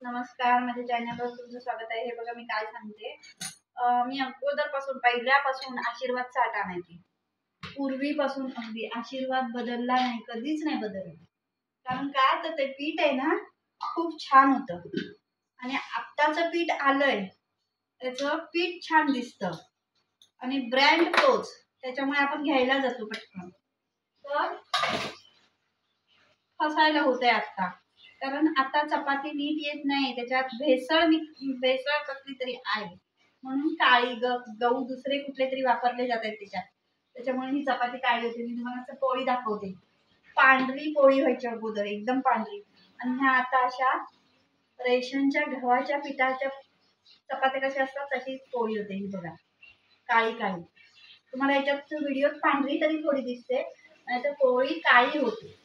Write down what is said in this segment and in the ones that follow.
नमस्कार, माझ्या चॅनलवर तुमचं स्वागत आहे. हे बघा मी काय सांगते. मी अगोदरपासून पहिल्यापासून आशीर्वादचा आटा आणायची. पूर्वीपासून अगदी आशीर्वाद बदलला नाही, कधीच नाही बदलला. कारण काय तर ते पीठ आहे ना, खूप छान होतं. आणि आत्ताचं पीठ आलंय, त्याचं पीठ छान दिसतं आणि ब्रँड तोच, त्याच्यामुळे आपण घ्यायला जातो पटकन. तर फसायला होतंय आता, कारण आता चपाती नीट येत नाही, त्याच्यात भेसळ कसली तरी आहे. म्हणून काळी गहू दुसरे कुठले तरी वापरले जात आहेत त्याच्यात, त्याच्यामुळे ही चपाती काळी होते. मी तुम्हाला असं पोळी दाखवते. पांढरी पोळी व्हायची अगोदर, एकदम पांढरी. आणि ह्या आता अशा रेशनच्या गव्हाच्या पिठाच्या चपात्या कशा असतात तशी पोळी होते. ही बघा, काळी काळी. तुम्हाला याच्यात व्हिडिओत पांढरी तरी थोडी दिसते, नाही तर पोळी काळी होते.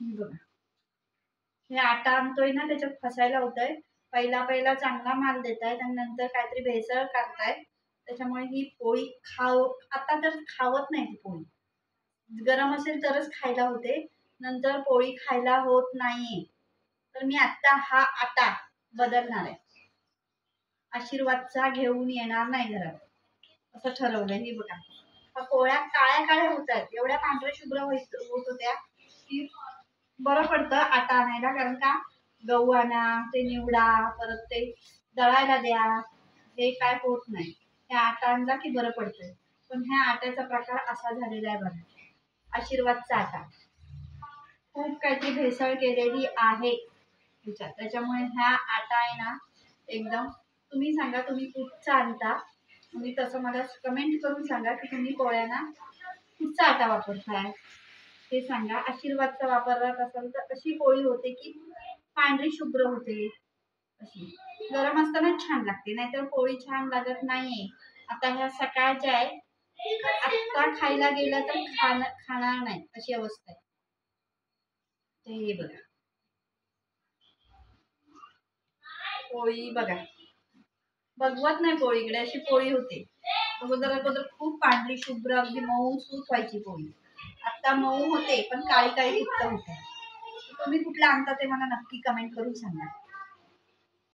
बघा, हे आटा आणतोय ना, त्याच्यात फसायला होतंय. पहिला चांगला माल देतायत आणि नंतर काहीतरी भेसळ करतायत, त्याच्यामुळे ही पोळी आता तर खावत नाही. ती पोळी गरम असेल तरच खायला होते, नंतर पोळी खायला होत नाहीये. तर मी आता हा आटा बदलणार आहे, आशीर्वादचा घेऊन येणार नाही घरात, असं ठरवलंय. ही बघा, हा पोळ्या काळ्या काळ्या होत आहेत, एवढ्या पांढऱ्या शुभ्र होत होत्या की बरं पडतं आटा आणायला. कारण का, गहू आणा, ते निवडा, परत ते दळायला द्या, हे काय होत नाही. हे आटा आणला की बरं पडतंय. पण ह्या आट्याचा प्रकार असा झालेला आहे बघा, आशीर्वादचा आटा. खूप काहीतरी भेसळ केलेली आहे त्याच्यामुळे ह्या आटा आहे ना, एकदम. तुम्ही सांगा, तुम्ही कुठचा आणता. तुम्ही तसं मला कमेंट करून सांगा की तुम्ही पोळ्यांना कुठचा आटा वापरताय, ते सांगा. आशीर्वादचा वापरत असाल तर अशी पोळी होते की पांढरी शुभ्र होते. अशी गरम असताना छान लागते, नाहीतर पोळी छान लागत नाहीये. आता ह्या सकाळच्या आहे, आता खायला गेलं तर खाणार नाही, अशी अवस्था आहे. हे बघा, पोळी बघा, बघवत नाही पोळीकडे, अशी पोळी होते. अगोदर खूप पांढरी शुभ्र अगदी मऊ सूत व्हायची पोळी. आता मऊ होते पण काळी काळी फक्त होते. तुम्ही कुठला आणता ते मला नक्की कमेंट करून सांगा.